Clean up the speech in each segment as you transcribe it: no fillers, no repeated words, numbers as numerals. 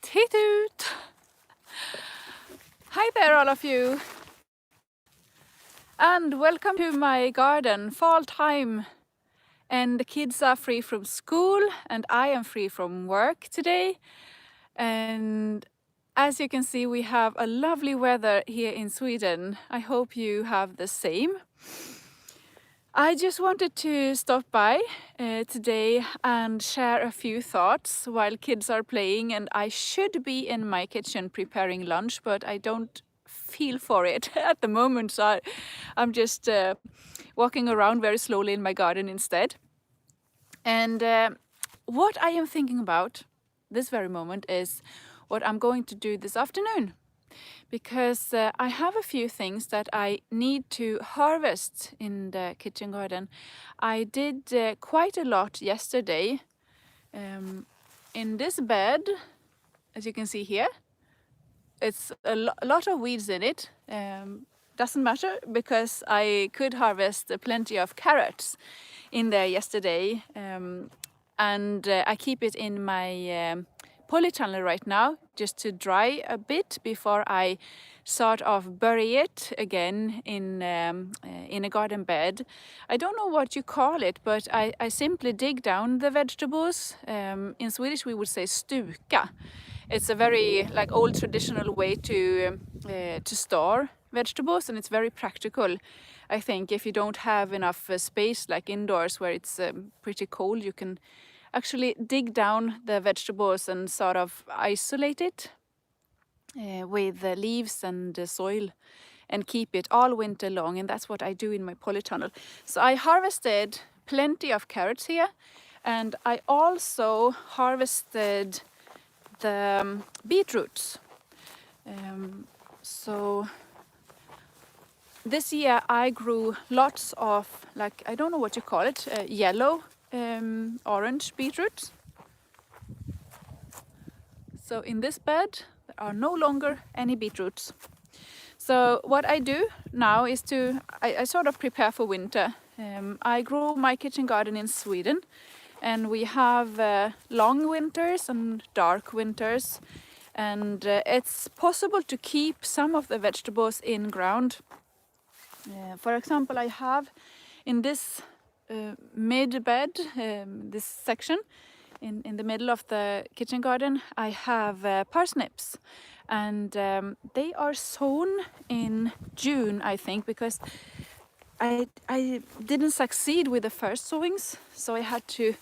Titt ut! Hi there all of you, and welcome to my garden. Fall time, and the kids are free from school and I am free from work today. And as you can see, we have a lovely weather here in Sweden. I hope you have the same. I just wanted to stop by today and share a few thoughts while kids are playing, and I should be in my kitchen preparing lunch, but I don't feel for it at the moment, so I'm just walking around very slowly in my garden instead. And what I am thinking about this very moment is what I'm going to do this afternoon, because I have a few things that I need to harvest in the kitchen garden. I did quite a lot yesterday. In this bed, as you can see here, it's a lot of weeds in it. Doesn't matter, because I could harvest plenty of carrots in there yesterday, and I keep it in my polytunnel right now just to dry a bit before I sort of bury it again in a garden bed. I don't know what you call it, but I simply dig down the vegetables. In Swedish we would say stuka. It's a very old traditional way to store vegetables, and it's very practical. I think if you don't have enough space like indoors where it's pretty cold, you can actually dig down the vegetables and sort of isolate it with the leaves and the soil and keep it all winter long, and that's what I do in my polytunnel. So I harvested plenty of carrots here, and I also harvested the beetroots. So this year I grew lots of, I don't know what you call it, yellow, orange beetroots. So in this bed there are no longer any beetroots. So what I do now is I sort of prepare for winter. I grow my kitchen garden in Sweden, and we have long winters and dark winters, and it's possible to keep some of the vegetables in ground. For example, I have in this mid bed, this section in the middle of the kitchen garden, I have parsnips, and they are sown in June, I think, because I didn't succeed with the first sowings, so I had to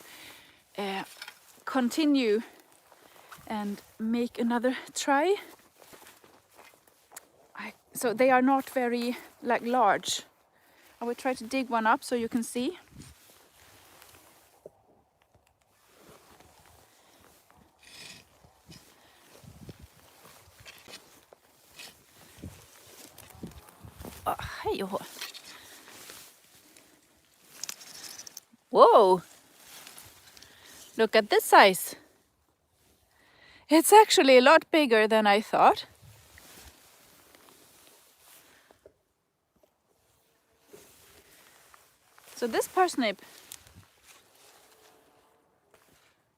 continue and make another try. So they are not very large. I will try to dig one up so you can see. Oh, hey, whoa! Look at this size. It's actually a lot bigger than I thought. So this parsnip,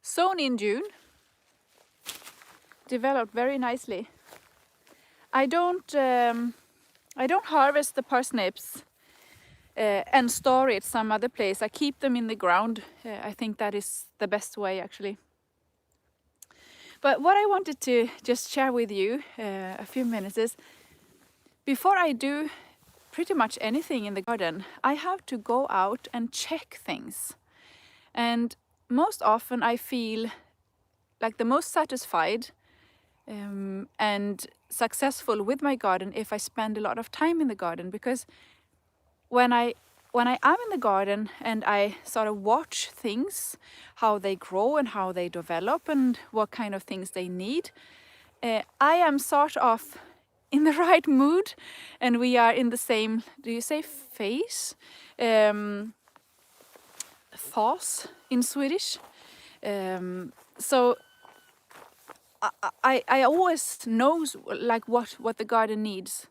sown in June, developed very nicely. I don't harvest the parsnips and store it some other place. I keep them in the ground. I think that is the best way, actually. But what I wanted to just share with you a few minutes is, before I do pretty much anything in the garden, I have to go out and check things. And most often I feel like the most satisfied and successful with my garden if I spend a lot of time in the garden, because when I am in the garden and I sort of watch things, how they grow and how they develop and what kind of things they need, I am sort of in the right mood, and we are in the same, do you say phase? Fas in Swedish. So I always know what the garden needs.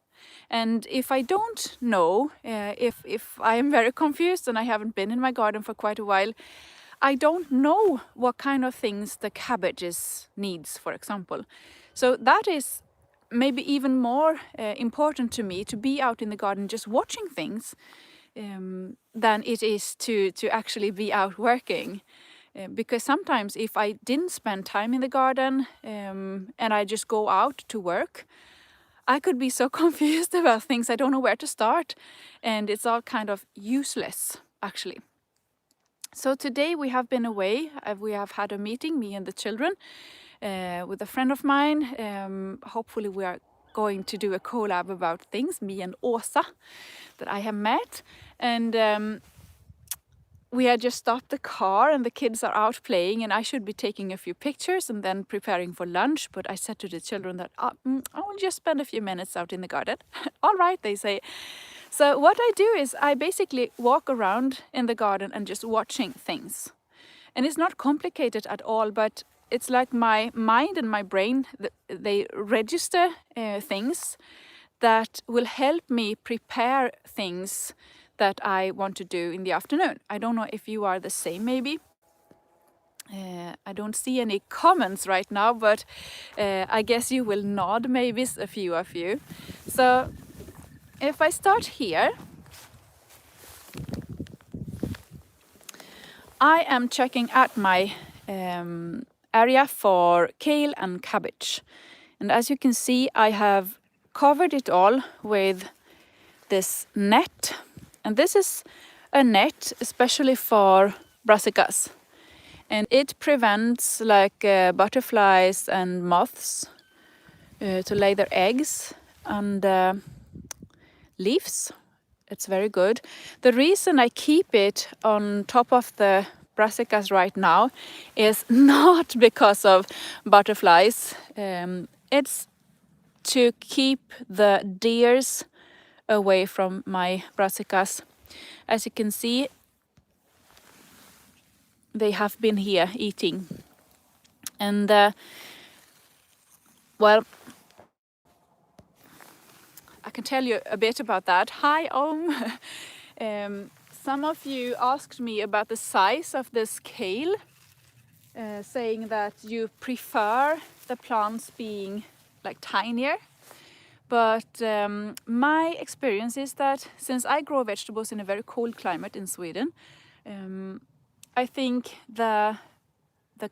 And if I don't know, if I am very confused and I haven't been in my garden for quite a while, I don't know what kind of things the cabbages needs, for example. So that is maybe even more important to me, to be out in the garden just watching things, than it is to actually be out working. Because sometimes if I didn't spend time in the garden and I just go out to work, I could be so confused about things. I don't know where to start, and it's all kind of useless actually. So today we have been away. We have had a meeting, me and the children, with a friend of mine. Hopefully we are going to do a collab about things, me and Åsa, that I have met. And we had just stopped the car and the kids are out playing, and I should be taking a few pictures and then preparing for lunch. But I said to the children that I will just spend a few minutes out in the garden. All right, they say. So what I do is I basically walk around in the garden and just watching things. And it's not complicated at all, but it's like my mind and my brain, they register things that will help me prepare things that I want to do in the afternoon. I don't know if you are the same maybe. I don't see any comments right now, but I guess you will nod, maybe a few of you. So if I start here, I am checking at my area for kale and cabbage. And as you can see, I have covered it all with this net. And this is a net especially for brassicas. And it prevents like butterflies and moths to lay their eggs on leaves. It's very good. The reason I keep it on top of the brassicas right now is not because of butterflies. It's to keep the deers away from my brassicas. As you can see, they have been here eating. And well, I can tell you a bit about that. Hi, some of you asked me about the size of this kale, saying that you prefer the plants being like tinier. But my experience is that since I grow vegetables in a very cold climate in Sweden, I think the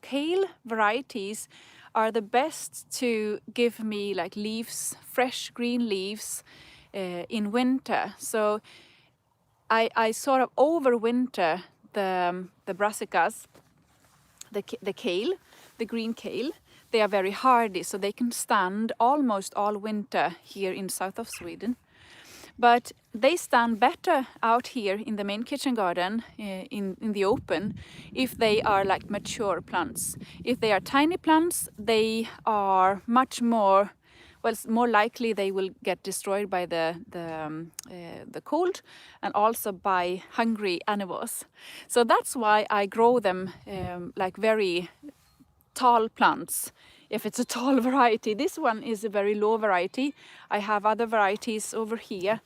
kale varieties are the best to give me like leaves, fresh green leaves in winter. So I sort of overwinter the brassicas, the kale, the green kale. They are very hardy, so they can stand almost all winter here in south of Sweden. But they stand better out here in the main kitchen garden in the open if they are like mature plants. If they are tiny plants, they are much more, well, more likely they will get destroyed by the cold and also by hungry animals. So that's why I grow them like very tall plants, if it's a tall variety. This one is a very low variety. I have other varieties over here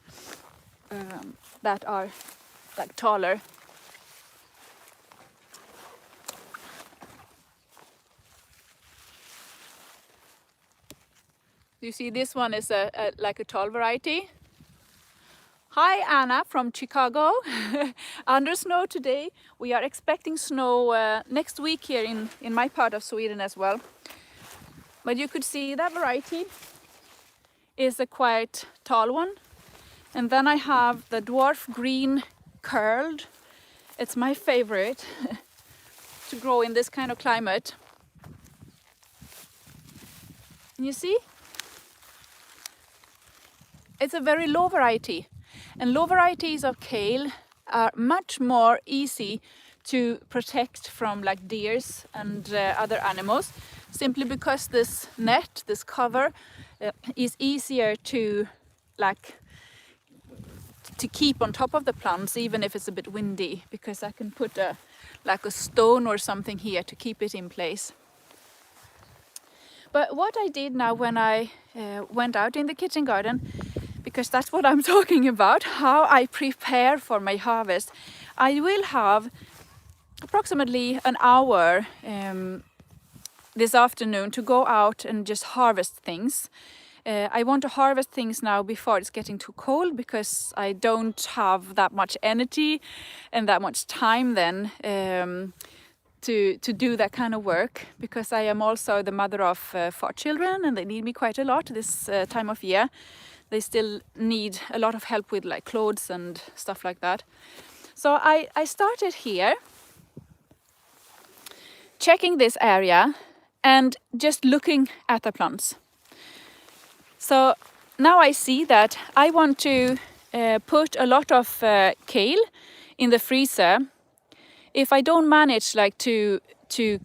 that are like taller. You see, this one is like a tall variety. Hi Anna from Chicago. Under snow today. We are expecting snow next week here in my part of Sweden as well. But you could see that variety is a quite tall one. And then I have the dwarf green curled. It's my favorite to grow in this kind of climate. And you see? It's a very low variety. And low varieties of kale are much more easy to protect from like deers and other animals, simply because this net, this cover, is easier to keep on top of the plants, even if it's a bit windy, because I can put a stone or something here to keep it in place. But what I did now when I went out in the kitchen garden, because that's what I'm talking about, how I prepare for my harvest. I will have approximately an hour this afternoon to go out and just harvest things. I want to harvest things now before it's getting too cold, because I don't have that much energy and that much time then to do that kind of work, because I am also the mother of 4 children and they need me quite a lot this time of year. They still need a lot of help with like clothes and stuff like that. So I started here, checking this area and just looking at the plants. So now I see that I want to put a lot of kale in the freezer. If I don't manage like to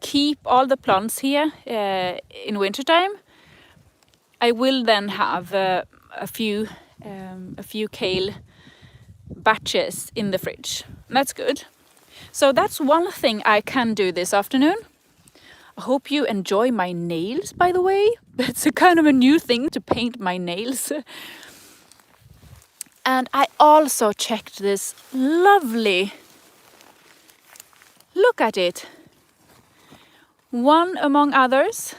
keep all the plants here in wintertime, I will then have a few kale batches in the fridge. That's good. So that's one thing I can do this afternoon. I hope you enjoy my nails, by the way. It's a kind of a new thing to paint my nails. And I also checked this lovely, look at it. One among others,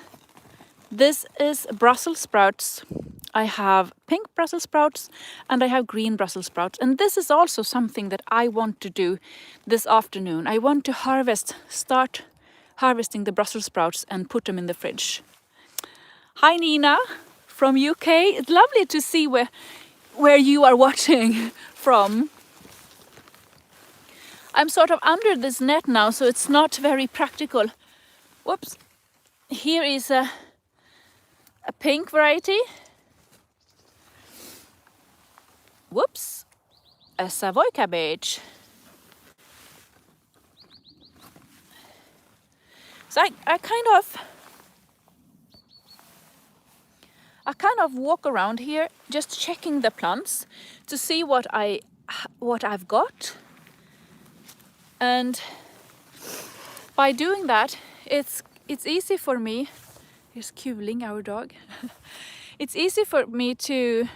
this is Brussels sprouts. I have pink Brussels sprouts and I have green Brussels sprouts. And this is also something that I want to do this afternoon. I want to start harvesting the Brussels sprouts and put them in the fridge. Hi Nina from UK. It's lovely to see where you are watching from. I'm sort of under this net now, so it's not very practical. Whoops. Here is a pink variety. Whoops. A Savoy cabbage. So I kind of walk around here just checking the plants to see what I've got. And by doing that, it's easy for me. Here's Kuling, our dog. It's easy for me to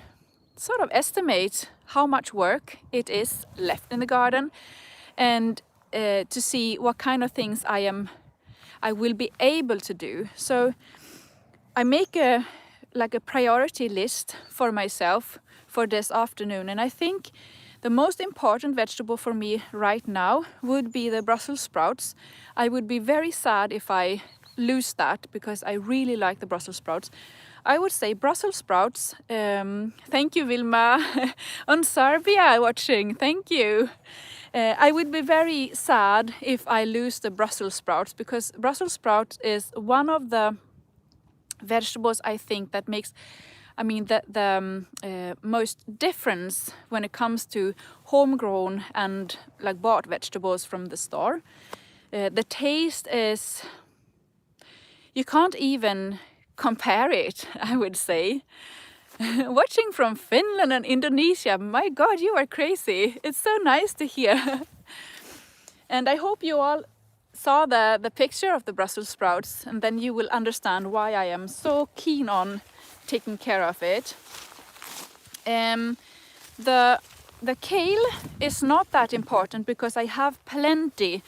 sort of estimate how much work it is left in the garden, and to see what kind of things I will be able to do. So I make a priority list for myself for this afternoon, and I think the most important vegetable for me right now would be the Brussels sprouts. I would be very sad if I lose that, because I really like the Brussels sprouts. I would say Brussels sprouts. Thank you, Vilma, on Serbia watching. Thank you. I would be very sad if I lose the Brussels sprouts, because Brussels sprouts is one of the vegetables I think that makes, the most difference when it comes to homegrown and like bought vegetables from the store. The taste is, you can't even compare it, I would say. Watching from Finland and Indonesia, my God, you are crazy. It's so nice to hear. And I hope you all saw the picture of the Brussels sprouts, and then you will understand why I am so keen on taking care of it. The kale is not that important because I have plenty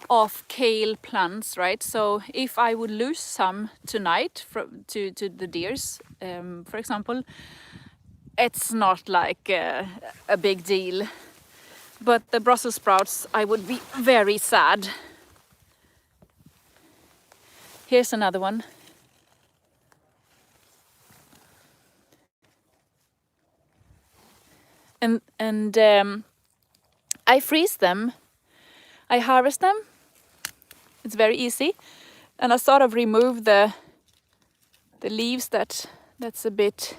of kale plants, right? So if I would lose some tonight to the deers, for example, it's not like a big deal. But the Brussels sprouts, I would be very sad. Here's another one. And I freeze them. I harvest them. It's very easy. And I sort of remove the leaves that's a bit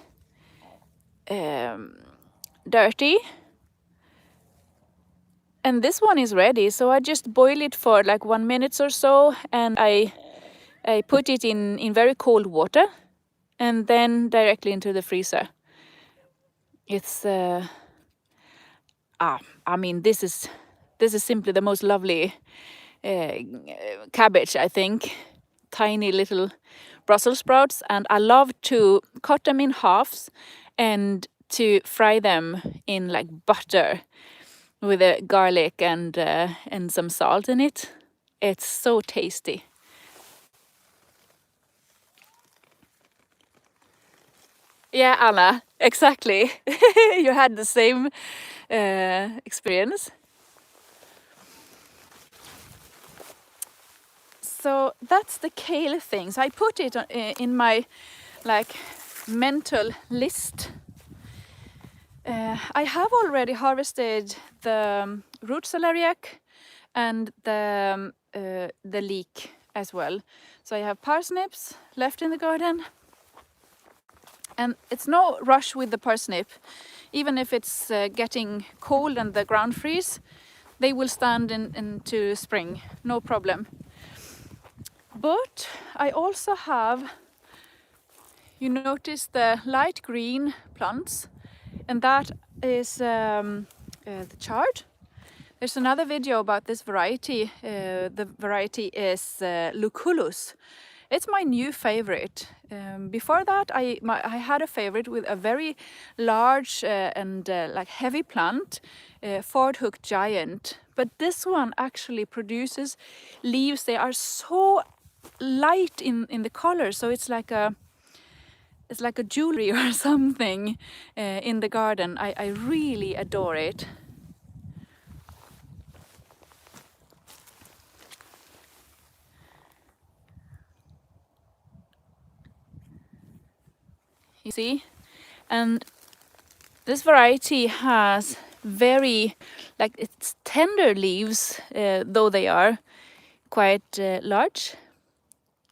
dirty. And this one is ready, so I just boil it for like 1 minute or so, and I put it in very cold water and then directly into the freezer. It's this is simply the most lovely cabbage, I think. Tiny little Brussels sprouts, and I love to cut them in halves and to fry them in like butter with garlic and some salt in it. It's so tasty. Yeah, Anna, exactly. You had the same experience. So that's the kale things. I put it in my like mental list. I have already harvested the root celeriac and the leek as well. So I have parsnips left in the garden. And it's no rush with the parsnip. Even if it's getting cold and the ground freeze, they will stand into spring, no problem. But I also have, you notice the light green plants, and that is the chard. There's another video about this variety. The variety is Lucullus. It's my new favorite. Before that, I had a favorite with a very large and like heavy plant, Ford Hook Giant. But this one actually produces leaves. They are so light in the color, so it's like a jewelry or something in the garden. I really adore it. You see? And this variety has very, like, it's tender leaves, though they are quite large.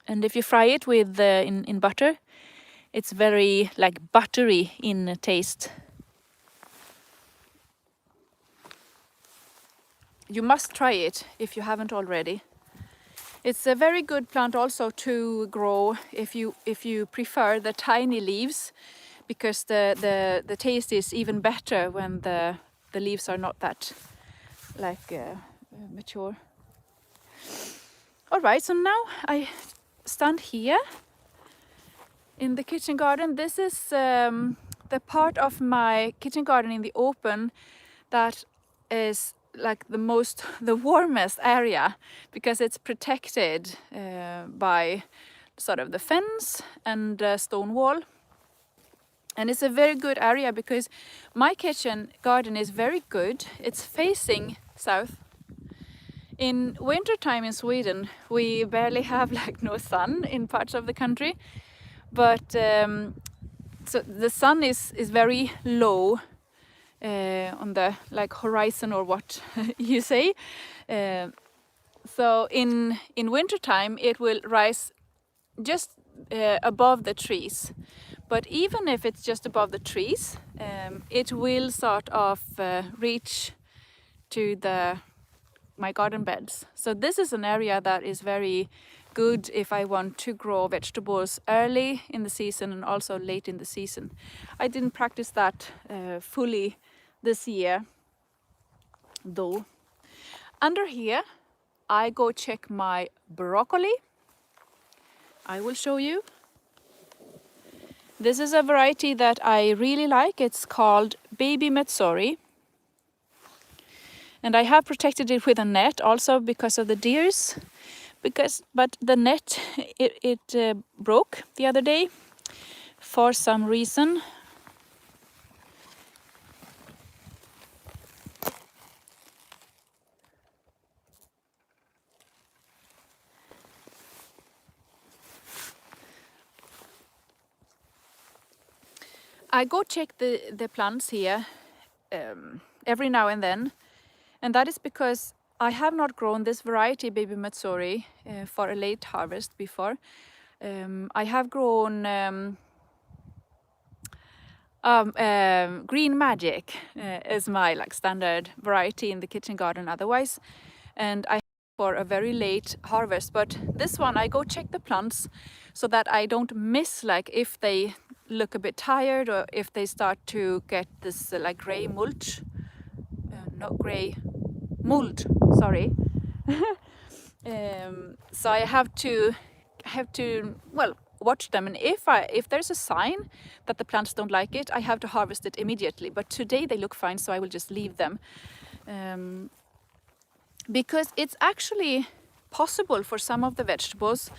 And if you fry it with in butter, it's very like buttery in taste. You must try it if you haven't already. It's a very good plant also to grow if you prefer the tiny leaves, because the taste is even better when the leaves are not that like mature. All right, so now I stand here in the kitchen garden. This is the part of my kitchen garden in the open that is like the warmest area, because it's protected by sort of the fence and stone wall. And it's a very good area because my kitchen garden is very good. It's facing south. In wintertime in Sweden, we barely have like no sun in parts of the country, but so the sun is very low on the like horizon, or what you say. So in wintertime it will rise just above the trees. But even if it's just above the trees, it will sort of reach to my garden beds. So this is an area that is very good if I want to grow vegetables early in the season and also late in the season. I didn't practice that fully this year, though. Under here, I go check my broccoli. I will show you. This is a variety that I really like. It's called Baby Metsori. And I have protected it with a net also because of the deers. But the net, it broke the other day for some reason. I go check the plants here every now and then. And that is because I have not grown this variety, Baby Matsuri, for a late harvest before. I have grown Green Magic is my like standard variety in the kitchen garden otherwise. And I for a very late harvest, but this one I go check the plants so that I don't miss, like if they look a bit tired or if they start to get this like gray mulch, not gray, mold, sorry. So I have to well, watch them, and if there's a sign that the plants don't like it, I have to harvest it immediately. But today they look fine, so I will just leave them. Because it's actually possible for some of the vegetables,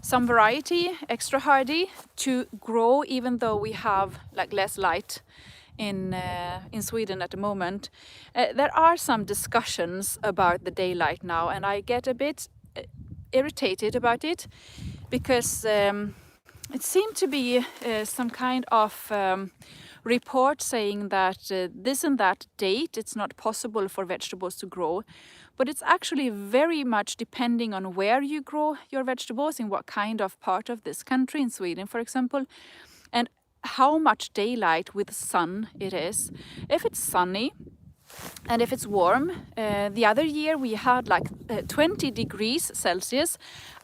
some variety, extra hardy, to grow even though we have like less light in Sweden at the moment. There are some discussions about the daylight now, and I get a bit irritated about it because it seemed to be some kind of report saying that this and that date it's not possible for vegetables to grow, but it's actually very much depending on where you grow your vegetables, in what kind of part of this country, in Sweden for example, and how much daylight with sun it is. If it's sunny and if it's warm, the other year we had like 20 degrees Celsius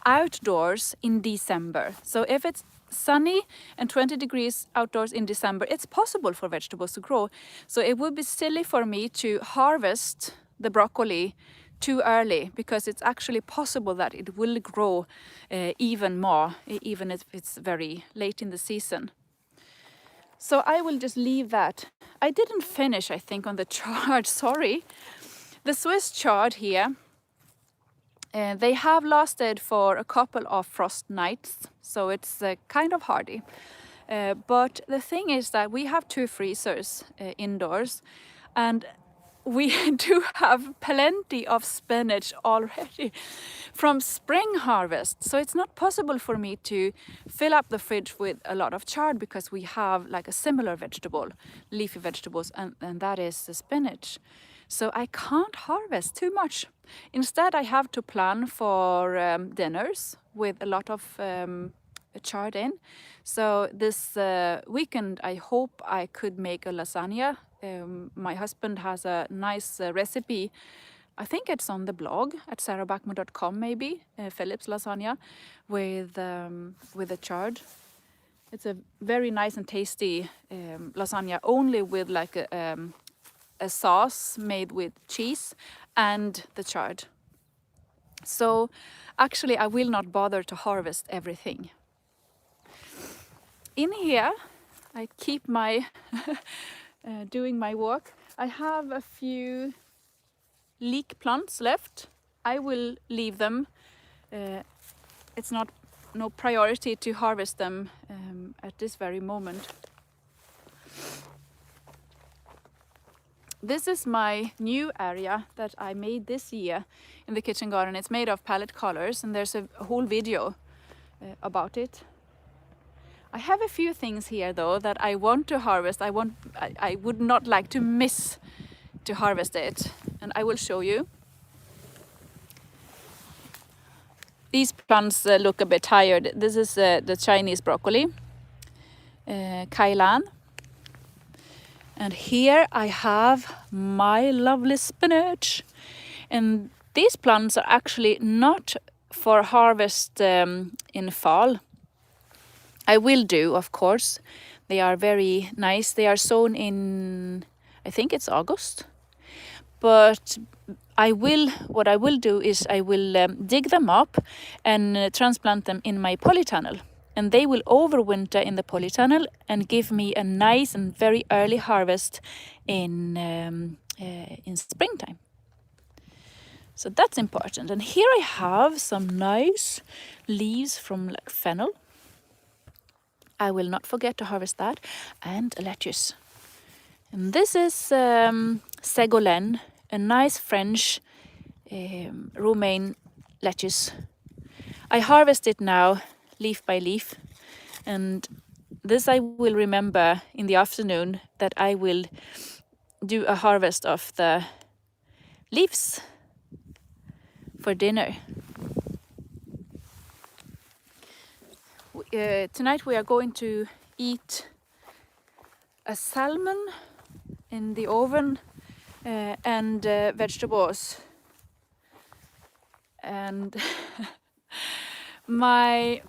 outdoors in December. So if it's sunny and 20 degrees outdoors in December, it's possible for vegetables to grow. So it would be silly for me to harvest the broccoli too early, because it's actually possible that it will grow even more, even if it's very late in the season. So I will just leave that. I didn't finish, I think, on the chard, sorry. The Swiss chard here, they have lasted for a couple of frost nights, so it's kind of hardy. But the thing is that we have 2 freezers indoors, and we do have plenty of spinach already from spring harvest. So it's not possible for me to fill up the fridge with a lot of chard, because we have like a similar vegetable, leafy vegetables, and that is the spinach. So I can't harvest too much. Instead, I have to plan for dinners with a lot of chard in. So this weekend, I hope I could make a lasagna. My husband has a nice recipe. I think it's on the blog at sarabäckmo.com maybe, Philip's lasagna with the chard. It's a very nice and tasty lasagna, only with like a sauce made with cheese and the chard. So actually I will not bother to harvest everything. In here I keep my doing my work. I have a few leek plants left. I will leave them. It's no priority to harvest them at this very moment. This is my new area that I made this year in the kitchen garden. It's made of palette colors, and there's a whole video about it. I have a few things here though that I want to harvest. I would not like to miss to harvest it, and I will show you. These plants look a bit tired. This is the Chinese broccoli, Kailan. And here I have my lovely spinach. And these plants are actually not for harvest in fall. I will do, of course. They are very nice. They are sown in, I think it's August. But what I will do is I will dig them up and transplant them in my polytunnel. And they will overwinter in the polytunnel and give me a nice and very early harvest in springtime. So that's important. And here I have some nice leaves from like fennel. I will not forget to harvest that, and lettuce. And this is Ségolène, a nice French romaine lettuce. I harvest it now leaf by leaf, and this I will remember in the afternoon, that I will do a harvest of the leaves for dinner. Tonight we are going to eat a salmon in the oven and vegetables. And my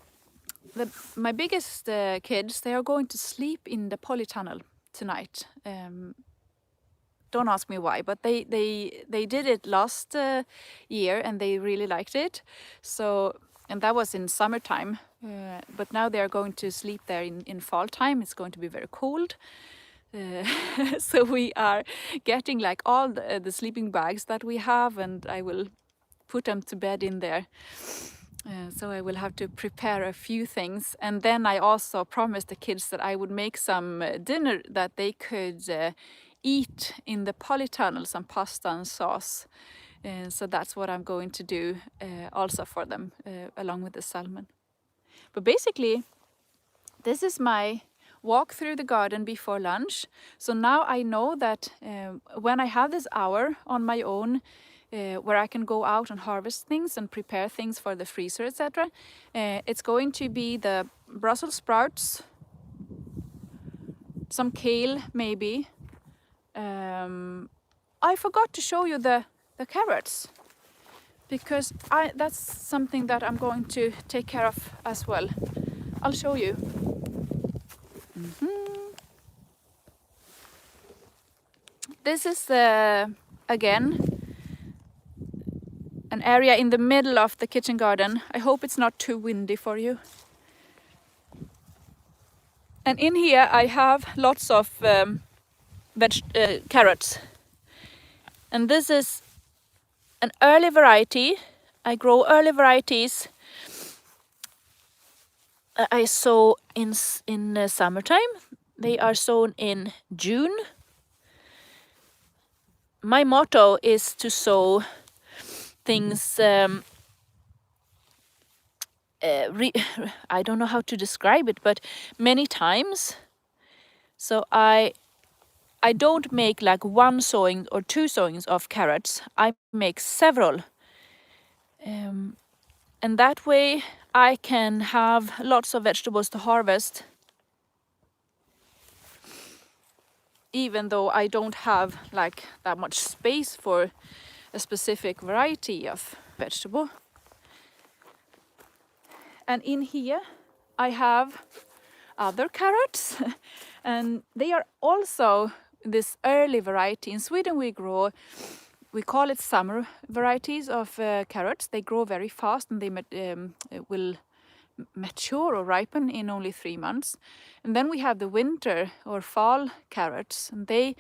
biggest kids, they are going to sleep in the polytunnel tonight. Don't ask me why, but they did it last year and they really liked it. So, and that was in summertime. But now they are going to sleep there in fall time. It's going to be very cold. So we are getting like all the sleeping bags that we have, and I will put them to bed in there. So I will have to prepare a few things. And then I also promised the kids that I would make some dinner that they could eat in the polytunnel, some pasta and sauce. So that's what I'm going to do also for them, along with the salmon. But basically, this is my walk through the garden before lunch. So now I know that when I have this hour on my own, where I can go out and harvest things and prepare things for the freezer, etc. It's going to be the Brussels sprouts, some kale maybe. I forgot to show you the carrots, because that's something that I'm going to take care of as well. I'll show you. This is again an area in the middle of the kitchen garden. I hope it's not too windy for you. And in here I have lots of carrots. And this is an early variety. I grow early varieties. I sow in summertime. They are sown in June. My motto is to sow things I don't know how to describe it, but many times. So I don't make like one sowing or two sowings of carrots. I make several. And that way I can have lots of vegetables to harvest, even though I don't have like that much space for a specific variety of vegetable. And in here I have other carrots and they are also this early variety. In Sweden we call it summer varieties of carrots. They grow very fast and they will mature or ripen in only 3 months. And then we have the winter or fall carrots, and they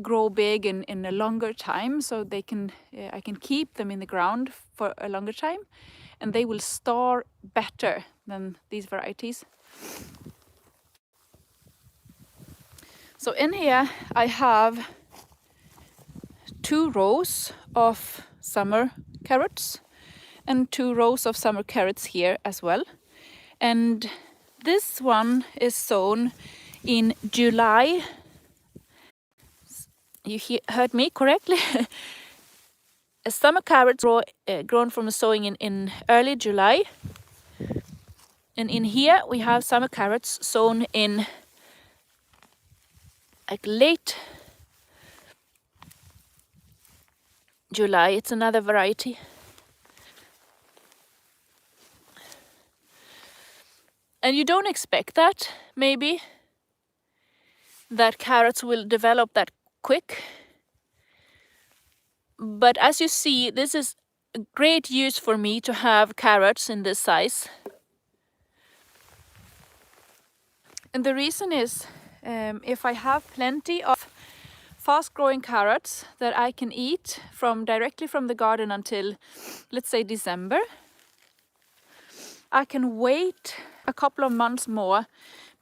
grow big in a longer time, so they can I can keep them in the ground for a longer time, and they will store better than these varieties. So in here I have 2 rows of summer carrots and 2 rows of summer carrots here as well. And this one is sown in July. You heard me correctly. Summer carrots grown from a sowing in early July. And in here we have summer carrots sown in like late July. It's another variety. And you don't expect that, maybe, that carrots will develop that quick. But as you see, this is a great use for me to have carrots in this size. And the reason is, if I have plenty of fast-growing carrots that I can eat directly from the garden until, let's say, December, I can wait a couple of months more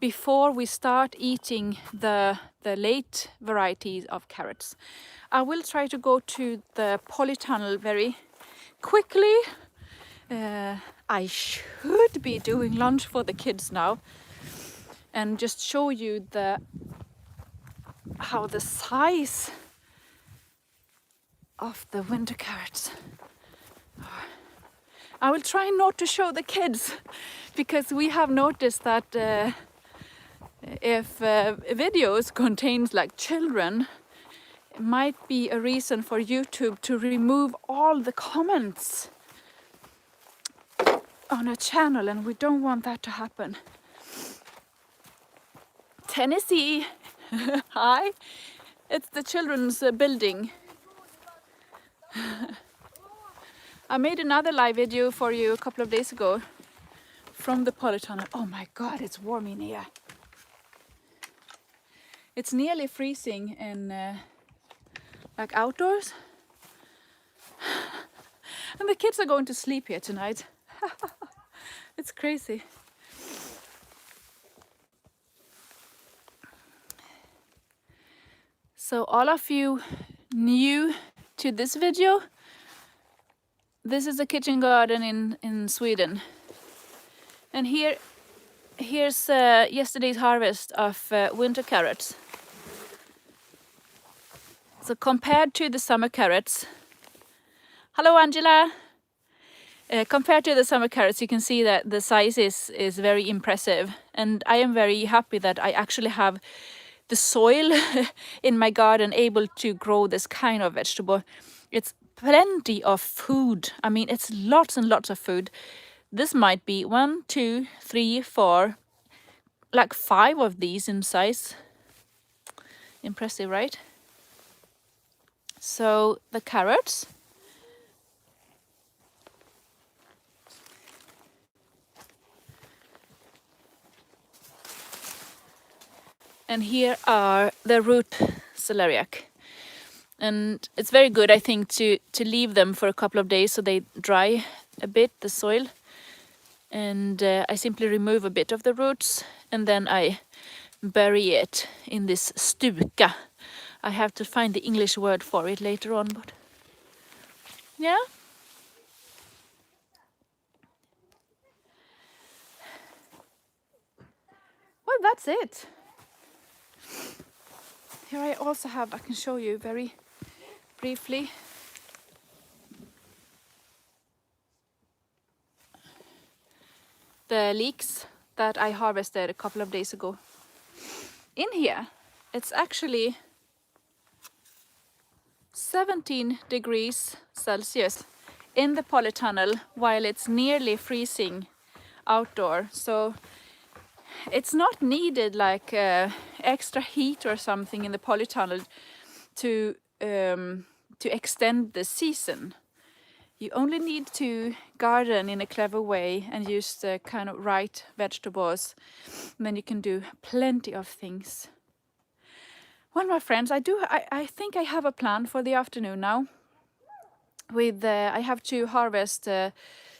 before we start eating the late varieties of carrots. I will try to go to the polytunnel very quickly. I should be doing lunch for the kids now and just show you how the size of the winter carrots are. I will try not to show the kids, because we have noticed that if videos contains like children, it might be a reason for YouTube to remove all the comments on a channel, and we don't want that to happen. Tennessee, hi, it's the children's building. I made another live video for you a couple of days ago from the polytunnel. Oh my god, it's warm in here. It's nearly freezing in like outdoors. And the kids are going to sleep here tonight. It's crazy. So all of you new to this video, this is a kitchen garden in Sweden. And here's yesterday's harvest of winter carrots. So compared to the summer carrots, hello Angela! Compared to the summer carrots, you can see that the size is very impressive. And I am very happy that I actually have the soil in my garden able to grow this kind of vegetable. It's plenty of food. I mean, it's lots and lots of food. This might be 1, 2, 3, 4, like 5 of these in size. Impressive, right? So the carrots. And here are the root celeriac. And it's very good, I think, to leave them for a couple of days so they dry a bit, the soil. And I simply remove a bit of the roots and then I bury it in this stuka. I have to find the English word for it later on, but yeah. Well, that's it. Here I also have, I can show you very briefly. The leeks that I harvested a couple of days ago. In here, it's actually 17 degrees Celsius in the polytunnel while it's nearly freezing outdoor. So it's not needed like extra heat or something in the polytunnel to extend the season. You only need to garden in a clever way and use the kind of right vegetables. And then you can do plenty of things. Well, my friends, I think I have a plan for the afternoon now. I have to harvest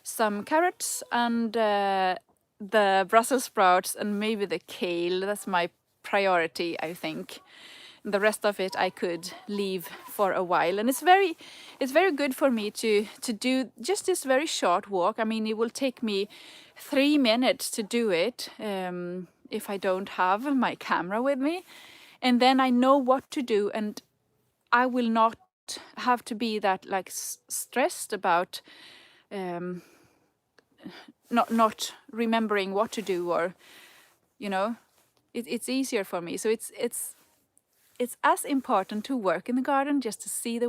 some carrots and the Brussels sprouts and maybe the kale. That's my priority, I think. The rest of it I could leave for a while, and it's very good for me to do just this very short walk. I mean, it will take me 3 minutes to do it if I don't have my camera with me, and then I know what to do, and I will not have to be that like stressed about not remembering what to do, or you know, it's easier for me. So it's as important to work in the garden, just to see the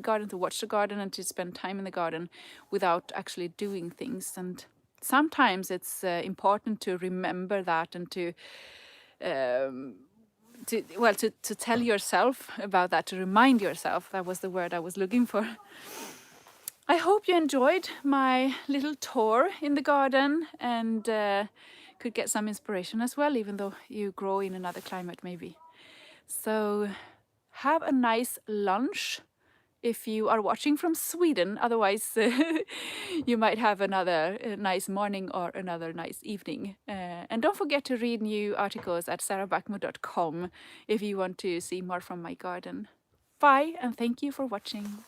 garden, to watch the garden, and to spend time in the garden without actually doing things. And sometimes it's important to remember that and to tell yourself about that, to remind yourself. That was the word I was looking for. I hope you enjoyed my little tour in the garden and could get some inspiration as well, even though you grow in another climate maybe. So have a nice lunch if you are watching from Sweden. Otherwise, you might have another nice morning or another nice evening. And don't forget to read new articles at sarabäckmo.com if you want to see more from my garden. Bye, and thank you for watching.